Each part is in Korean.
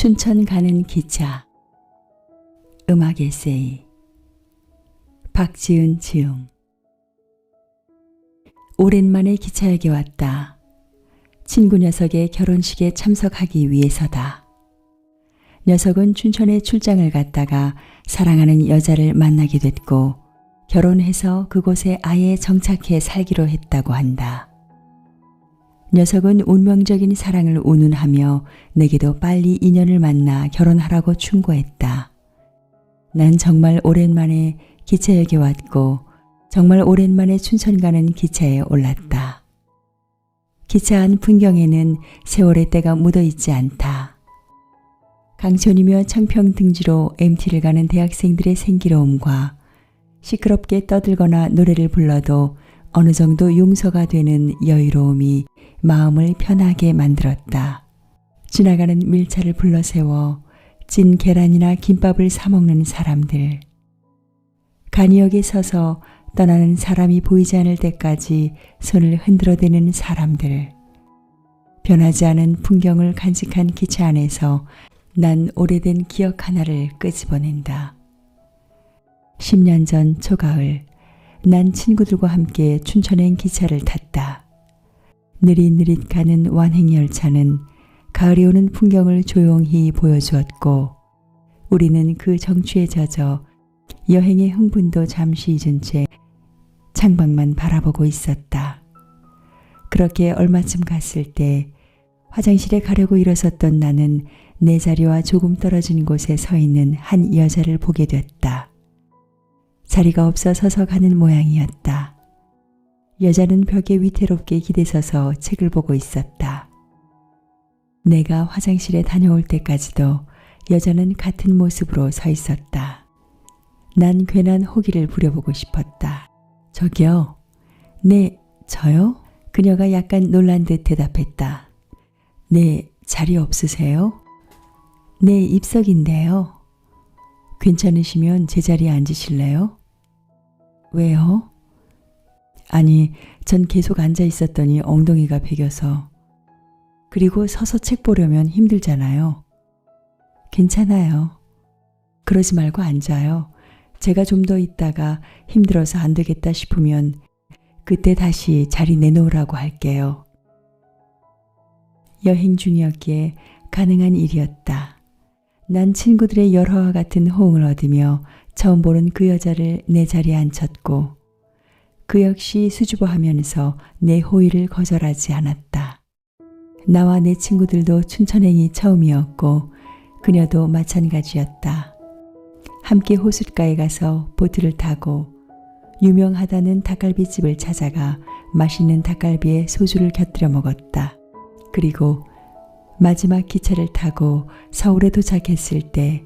춘천 가는 기차. 음악 에세이. 박지은 지음. 오랜만에 기차역에 왔다. 친구 녀석의 결혼식에 참석하기 위해서다. 녀석은 춘천에 출장을 갔다가 사랑하는 여자를 만나게 됐고 결혼해서 그곳에 아예 정착해 살기로 했다고 한다. 녀석은 운명적인 사랑을 운운하며 내게도 빨리 인연을 만나 결혼하라고 충고했다. 난 정말 오랜만에 기차역에 왔고 정말 오랜만에 춘천 가는 기차에 올랐다. 기차 안 풍경에는 세월의 때가 묻어있지 않다. 강촌이며 청평등지로 MT를 가는 대학생들의 생기로움과 시끄럽게 떠들거나 노래를 불러도 어느 정도 용서가 되는 여유로움이 마음을 편하게 만들었다. 지나가는 밀차를 불러세워 찐 계란이나 김밥을 사먹는 사람들. 간이역에 서서 떠나는 사람이 보이지 않을 때까지 손을 흔들어대는 사람들. 변하지 않은 풍경을 간직한 기차 안에서 난 오래된 기억 하나를 끄집어낸다. 10년 전 초가을, 난 친구들과 함께 춘천행 기차를 탔다. 느릿느릿 가는 완행열차는 가을이 오는 풍경을 조용히 보여주었고 우리는 그 정취에 젖어 여행의 흥분도 잠시 잊은 채 창밖만 바라보고 있었다. 그렇게 얼마쯤 갔을 때 화장실에 가려고 일어섰던 나는 내 자리와 조금 떨어진 곳에 서 있는 한 여자를 보게 됐다. 자리가 없어 서서 가는 모양이었다. 여자는 벽에 위태롭게 기대서서 책을 보고 있었다. 내가 화장실에 다녀올 때까지도 여자는 같은 모습으로 서 있었다. 난 괜한 호기를 부려보고 싶었다. 저기요? 네, 저요? 그녀가 약간 놀란 듯 대답했다. 네, 자리 없으세요? 네, 입석인데요. 괜찮으시면 제 자리에 앉으실래요? 왜요? 아니, 전 계속 앉아 있었더니 엉덩이가 베겨서. 그리고 서서 책 보려면 힘들잖아요. 괜찮아요. 그러지 말고 앉아요. 제가 좀 더 있다가 힘들어서 안 되겠다 싶으면 그때 다시 자리 내놓으라고 할게요. 여행 중이었기에 가능한 일이었다. 난 친구들의 열화와 같은 호응을 얻으며 처음 보는 그 여자를 내 자리에 앉혔고 그 역시 수줍어하면서 내 호의를 거절하지 않았다. 나와 내 친구들도 춘천행이 처음이었고 그녀도 마찬가지였다. 함께 호숫가에 가서 보트를 타고 유명하다는 닭갈비집을 찾아가 맛있는 닭갈비에 소주를 곁들여 먹었다. 그리고 마지막 기차를 타고 서울에 도착했을 때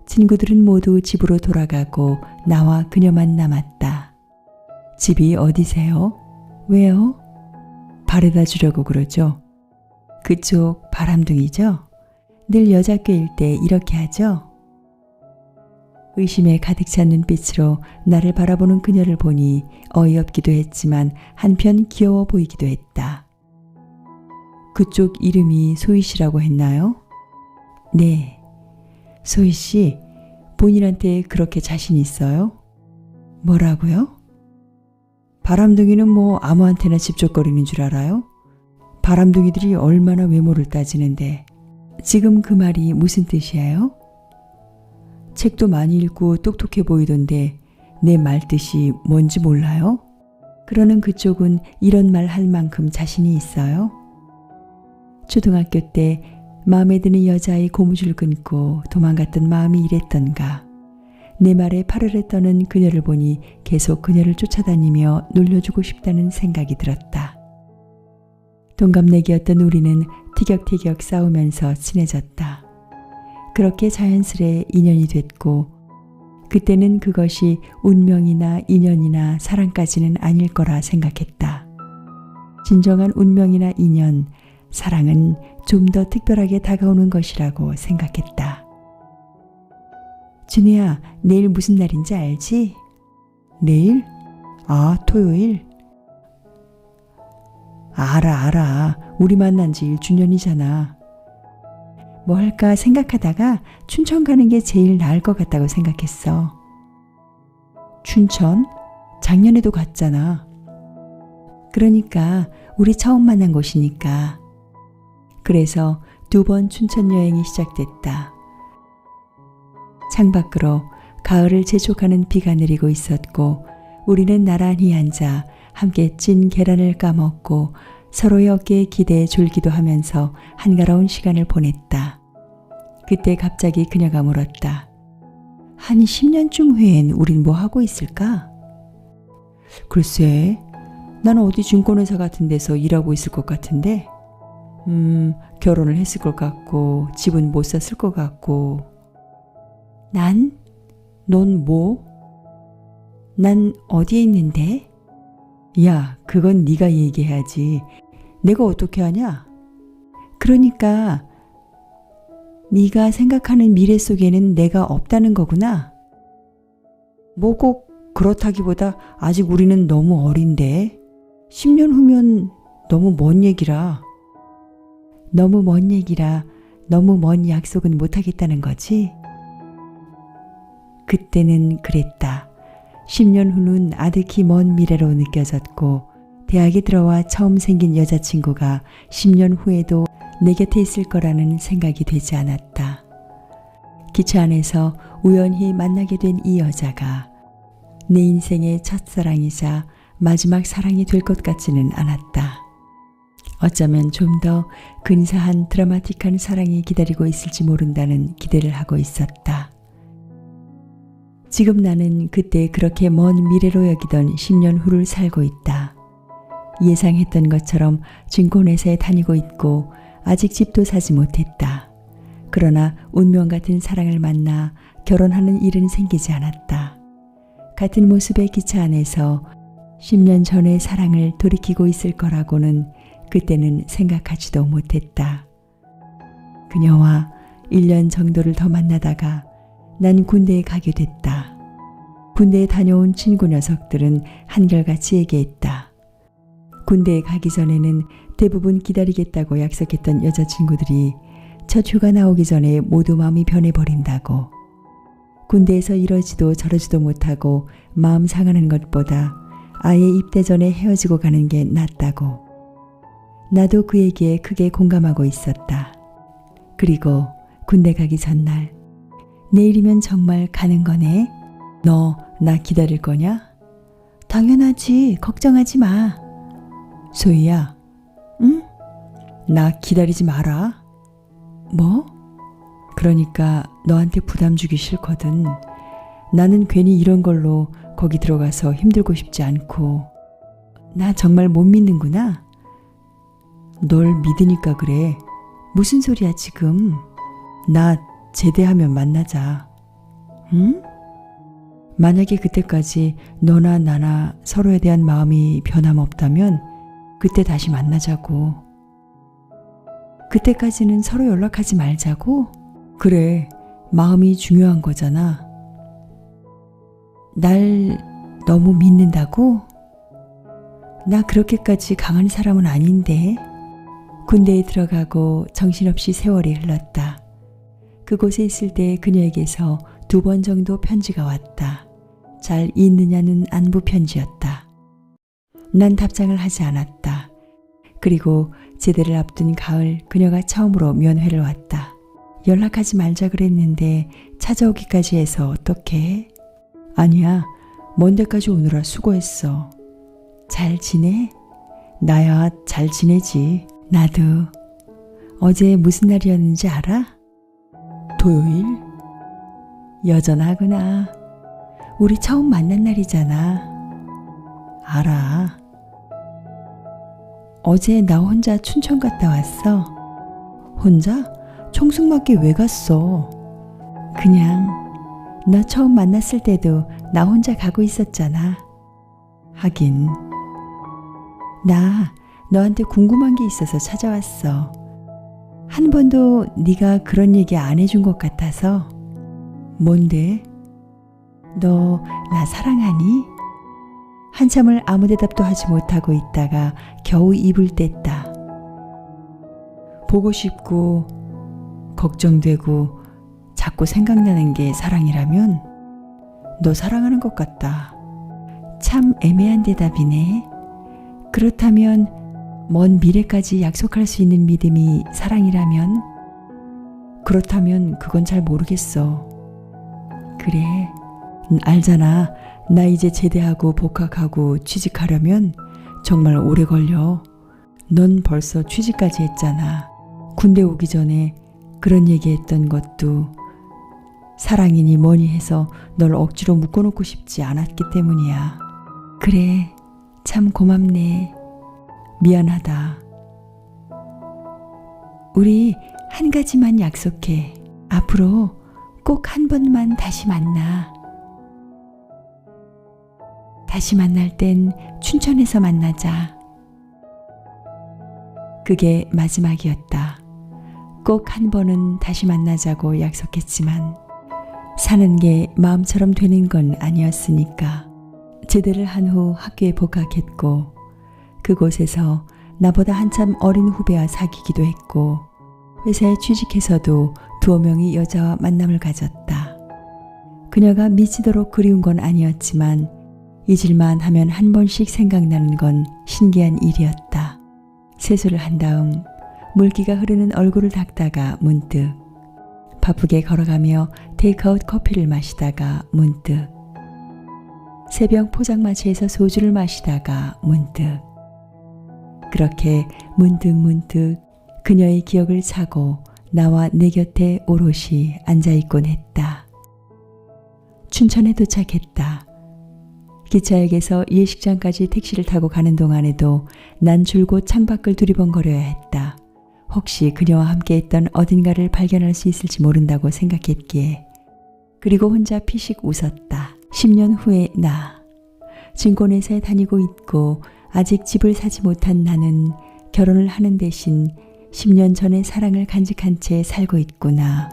친구들은 모두 집으로 돌아가고 나와 그녀만 남았다. 집이 어디세요? 왜요? 바래다 주려고 그러죠. 그쪽 바람둥이죠? 늘 여자꾀일 때 이렇게 하죠? 의심에 가득 찬 눈빛으로 나를 바라보는 그녀를 보니 어이없기도 했지만 한편 귀여워 보이기도 했다. 그쪽 이름이 소희 씨라고 했나요? 네. 소희 씨, 본인한테 그렇게 자신 있어요? 뭐라고요? 바람둥이는 뭐 아무한테나 집적거리는 줄 알아요? 바람둥이들이 얼마나 외모를 따지는데 지금 그 말이 무슨 뜻이에요? 책도 많이 읽고 똑똑해 보이던데 내 말뜻이 뭔지 몰라요? 그러는 그쪽은 이런 말 할 만큼 자신이 있어요? 초등학교 때 마음에 드는 여자의 고무줄 끊고 도망갔던 마음이 이랬던가. 내 말에 파르르 떠는 그녀를 보니 계속 그녀를 쫓아다니며 놀려주고 싶다는 생각이 들었다. 동갑내기였던 우리는 티격태격 싸우면서 친해졌다. 그렇게 자연스레 인연이 됐고 그때는 그것이 운명이나 인연이나 사랑까지는 아닐 거라 생각했다. 진정한 운명이나 인연, 사랑은 좀 더 특별하게 다가오는 것이라고 생각했다. 준혜야, 내일 무슨 날인지 알지? 내일? 아, 토요일? 알아. 우리 만난 지 1주년이잖아. 뭐 할까 생각하다가 춘천 가는 게 제일 나을 것 같다고 생각했어. 춘천? 작년에도 갔잖아. 그러니까 우리 처음 만난 곳이니까. 그래서 2번 춘천 여행이 시작됐다. 창밖으로 가을을 재촉하는 비가 내리고 있었고 우리는 나란히 앉아 함께 찐 계란을 까먹고 서로의 어깨에 기대에 졸기도 하면서 한가로운 시간을 보냈다. 그때 갑자기 그녀가 물었다. 한 10년쯤 후엔 우린 뭐 하고 있을까? 글쎄, 난 어디 증권회사 같은 데서 일하고 있을 것 같은데 결혼을 했을 것 같고 집은 못 샀을 것 같고. 넌 뭐? 난 어디에 있는데? 야, 그건 네가 얘기해야지. 내가 어떻게 하냐? 그러니까 네가 생각하는 미래 속에는 내가 없다는 거구나. 뭐 꼭 그렇다기보다 아직 우리는 너무 어린데 10년 후면 너무 먼 얘기라. 너무 먼 얘기라 너무 먼 약속은 못하겠다는 거지? 그때는 그랬다. 10년 후는 아득히 먼 미래로 느껴졌고 대학에 들어와 처음 생긴 여자친구가 10년 후에도 내 곁에 있을 거라는 생각이 되지 않았다. 기차 안에서 우연히 만나게 된 이 여자가 내 인생의 첫사랑이자 마지막 사랑이 될 것 같지는 않았다. 어쩌면 좀 더 근사한 드라마틱한 사랑이 기다리고 있을지 모른다는 기대를 하고 있었다. 지금 나는 그때 그렇게 먼 미래로 여기던 10년 후를 살고 있다. 예상했던 것처럼 증권회사에 다니고 있고 아직 집도 사지 못했다. 그러나 운명 같은 사랑을 만나 결혼하는 일은 생기지 않았다. 같은 모습의 기차 안에서 10년 전의 사랑을 돌이키고 있을 거라고는 그때는 생각하지도 못했다. 그녀와 1년 정도를 더 만나다가 난 군대에 가게 됐다. 군대에 다녀온 친구 녀석들은 한결같이 얘기했다. 군대에 가기 전에는 대부분 기다리겠다고 약속했던 여자친구들이 첫 휴가 나오기 전에 모두 마음이 변해버린다고. 군대에서 이러지도 저러지도 못하고 마음 상하는 것보다 아예 입대 전에 헤어지고 가는 게 낫다고. 나도 그 얘기에 크게 공감하고 있었다. 그리고 군대 가기 전날, 내일이면 정말 가는 거네. 너 나 기다릴 거냐? 당연하지. 걱정하지 마. 소희야, 응? 나 기다리지 마라. 뭐? 그러니까 너한테 부담 주기 싫거든. 나는 괜히 이런 걸로 거기 들어가서 힘들고 싶지 않고. 나 정말 못 믿는구나. 널 믿으니까 그래. 무슨 소리야 지금. 나 제대하면 만나자. 응? 만약에 그때까지 너나 나나 서로에 대한 마음이 변함없다면 그때 다시 만나자고. 그때까지는 서로 연락하지 말자고? 그래, 마음이 중요한 거잖아. 날 너무 믿는다고? 나 그렇게까지 강한 사람은 아닌데. 군대에 들어가고 정신없이 세월이 흘렀다. 그곳에 있을 때 그녀에게서 2번 정도 편지가 왔다. 잘 있느냐는 안부 편지였다. 난 답장을 하지 않았다. 그리고 제대를 앞둔 가을 그녀가 처음으로 면회를 왔다. 연락하지 말자 그랬는데 찾아오기까지 해서 어떡해? 아니야, 먼 데까지 오느라 수고했어. 잘 지내? 나야 잘 지내지. 나도. 어제 무슨 날이었는지 알아? 토요일? 여전하구나. 우리 처음 만난 날이잖아. 알아. 어제 나 혼자 춘천 갔다 왔어. 혼자? 청승맞게 왜 갔어? 그냥 너 처음 만났을 때도 나 혼자 가고 있었잖아. 하긴. 나 너한테 궁금한 게 있어서 찾아왔어. 한 번도 네가 그런 얘기 안 해준 것 같아서. 뭔데? 너 나 사랑하니? 한참을 아무 대답도 하지 못하고 있다가 겨우 입을 뗐다. 보고 싶고 걱정되고 자꾸 생각나는 게 사랑이라면 너 사랑하는 것 같다. 참 애매한 대답이네. 그렇다면 먼 미래까지 약속할 수 있는 믿음이 사랑이라면? 그렇다면 그건 잘 모르겠어. 그래, 알잖아. 나 이제 제대하고 복학하고 취직하려면 정말 오래 걸려. 넌 벌써 취직까지 했잖아. 군대 오기 전에 그런 얘기했던 것도 사랑이니 뭐니 해서 널 억지로 묶어놓고 싶지 않았기 때문이야. 그래, 참 고맙네. 미안하다. 우리 한 가지만 약속해. 앞으로 꼭 한 번만 다시 만나. 다시 만날 땐 춘천에서 만나자. 그게 마지막이었다. 꼭 한 번은 다시 만나자고 약속했지만 사는 게 마음처럼 되는 건 아니었으니까 제대를 한 후 학교에 복학했고 그곳에서 나보다 한참 어린 후배와 사귀기도 했고 회사에 취직해서도 두어 명의 여자와 만남을 가졌다. 그녀가 미치도록 그리운 건 아니었지만 잊을만 하면 한 번씩 생각나는 건 신기한 일이었다. 세수를 한 다음 물기가 흐르는 얼굴을 닦다가 문득 바쁘게 걸어가며 테이크아웃 커피를 마시다가 문득 새벽 포장마차에서 소주를 마시다가 문득 그렇게 문득 그녀의 기억을 차고 나와 내 곁에 오롯이 앉아있곤 했다. 춘천에 도착했다. 기차역에서 예식장까지 택시를 타고 가는 동안에도 난 줄곧 창밖을 두리번거려야 했다. 혹시 그녀와 함께했던 어딘가를 발견할 수 있을지 모른다고 생각했기에. 그리고 혼자 피식 웃었다. 10년 후의 나. 증권회사에 다니고 있고 아직 집을 사지 못한 나는 결혼을 하는 대신 10년 전의 사랑을 간직한 채 살고 있구나.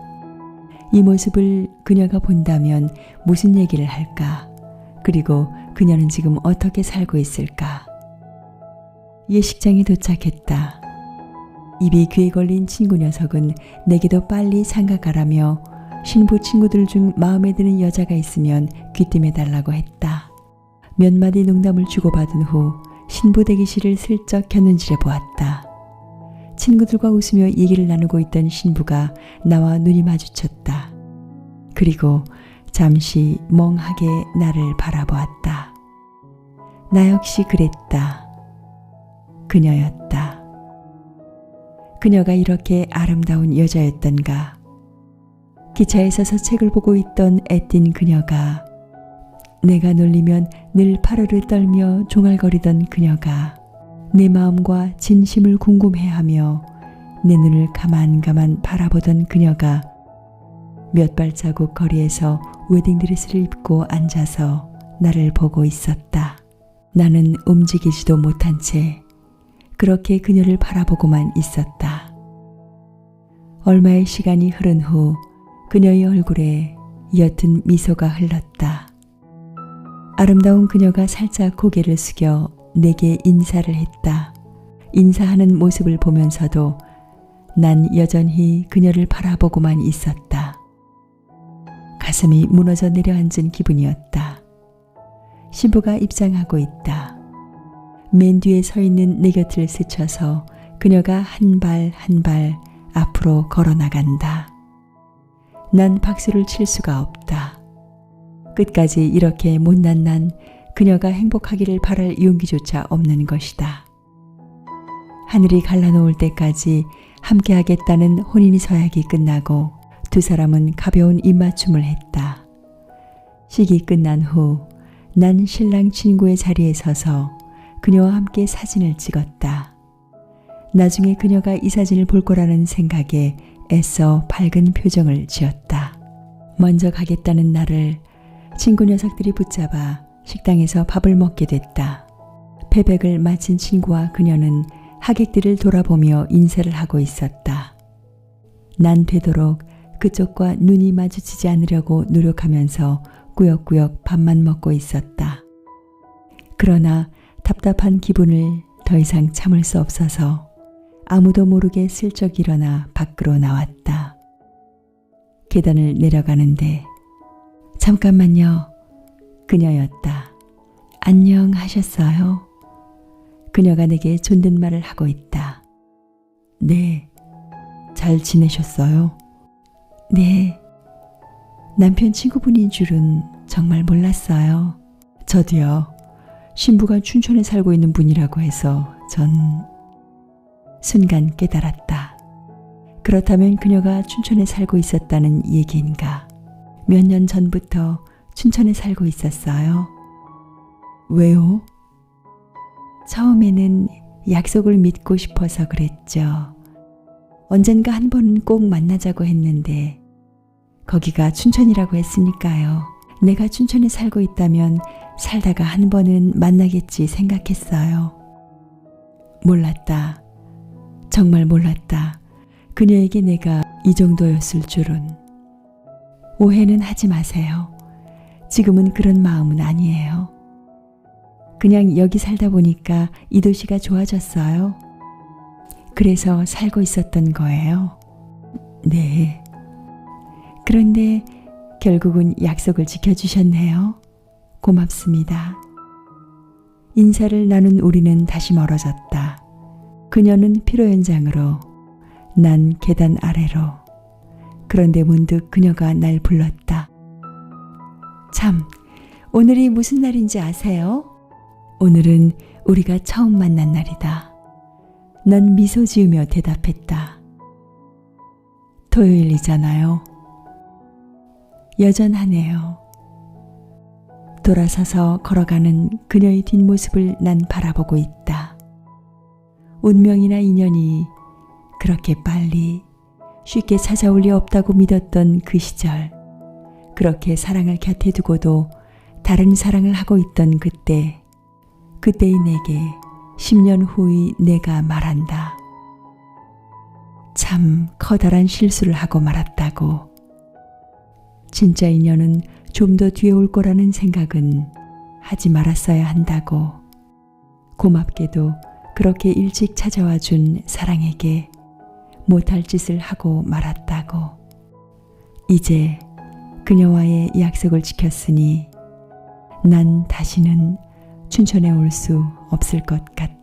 이 모습을 그녀가 본다면 무슨 얘기를 할까? 그리고 그녀는 지금 어떻게 살고 있을까? 예식장에 도착했다. 입이 귀에 걸린 친구 녀석은 내게도 빨리 장가가라며 신부 친구들 중 마음에 드는 여자가 있으면 귀띔해달라고 했다. 몇 마디 농담을 주고받은 후 신부 대기실을 슬쩍 곁눈질해 보았다. 친구들과 웃으며 얘기를 나누고 있던 신부가 나와 눈이 마주쳤다. 그리고 잠시 멍하게 나를 바라보았다. 나 역시 그랬다. 그녀였다. 그녀가 이렇게 아름다운 여자였던가. 기차에 서서 책을 보고 있던 애띤 그녀가, 내가 놀리면 늘 파르르 떨며 종알거리던 그녀가, 내 마음과 진심을 궁금해하며 내 눈을 가만가만 바라보던 그녀가 몇 발자국 거리에서 웨딩드레스를 입고 앉아서 나를 보고 있었다. 나는 움직이지도 못한 채 그렇게 그녀를 바라보고만 있었다. 얼마의 시간이 흐른 후 그녀의 얼굴에 옅은 미소가 흘렀다. 아름다운 그녀가 살짝 고개를 숙여 내게 인사를 했다. 인사하는 모습을 보면서도 난 여전히 그녀를 바라보고만 있었다. 가슴이 무너져 내려앉은 기분이었다. 신부가 입장하고 있다. 맨 뒤에 서 있는 내 곁을 스쳐서 그녀가 한 발 한 발 앞으로 걸어 나간다. 난 박수를 칠 수가 없다. 끝까지 이렇게 못난 난 그녀가 행복하기를 바랄 용기조차 없는 것이다. 하늘이 갈라놓을 때까지 함께하겠다는 혼인이 서약이 끝나고 두 사람은 가벼운 입맞춤을 했다. 식이 끝난 후 난 신랑 친구의 자리에 서서 그녀와 함께 사진을 찍었다. 나중에 그녀가 이 사진을 볼 거라는 생각에 애써 밝은 표정을 지었다. 먼저 가겠다는 나를 친구 녀석들이 붙잡아 식당에서 밥을 먹게 됐다. 패백을 마친 친구와 그녀는 하객들을 돌아보며 인사를 하고 있었다. 난 되도록 그쪽과 눈이 마주치지 않으려고 노력하면서 꾸역꾸역 밥만 먹고 있었다. 그러나 답답한 기분을 더 이상 참을 수 없어서 아무도 모르게 슬쩍 일어나 밖으로 나왔다. 계단을 내려가는데 잠깐만요. 그녀였다. 안녕하셨어요? 그녀가 내게 존댓말을 하고 있다. 네. 잘 지내셨어요? 네. 남편 친구분인 줄은 정말 몰랐어요. 저도요. 신부가 춘천에 살고 있는 분이라고 해서 전 순간 깨달았다. 그렇다면 그녀가 춘천에 살고 있었다는 얘기인가? 몇 년 전부터 춘천에 살고 있었어요. 왜요? 처음에는 약속을 믿고 싶어서 그랬죠. 언젠가 한 번은 꼭 만나자고 했는데 거기가 춘천이라고 했으니까요. 내가 춘천에 살고 있다면 살다가 한 번은 만나겠지 생각했어요. 몰랐다. 정말 몰랐다. 그녀에게 내가 이 정도였을 줄은. 오해는 하지 마세요. 지금은 그런 마음은 아니에요. 그냥 여기 살다 보니까 이 도시가 좋아졌어요. 그래서 살고 있었던 거예요. 네. 그런데 결국은 약속을 지켜주셨네요. 고맙습니다. 인사를 나눈 우리는 다시 멀어졌다. 그녀는 피로 연장으로, 난 계단 아래로. 그런데 문득 그녀가 날 불렀다. 참, 오늘이 무슨 날인지 아세요? 오늘은 우리가 처음 만난 날이다. 난 미소 지으며 대답했다. 토요일이잖아요. 여전하네요. 돌아서서 걸어가는 그녀의 뒷모습을 난 바라보고 있다. 운명이나 인연이 그렇게 빨리 쉽게 찾아올 리 없다고 믿었던 그 시절, 그렇게 사랑을 곁에 두고도 다른 사랑을 하고 있던 그때의 내게 10년 후의 내가 말한다. 참 커다란 실수를 하고 말았다고. 진짜 인연은 좀 더 뒤에 올 거라는 생각은 하지 말았어야 한다고. 고맙게도 그렇게 일찍 찾아와 준 사랑에게 못할 짓을 하고 말았다고. 이제 그녀와의 약속을 지켰으니 난 다시는 춘천에 올 수 없을 것 같다.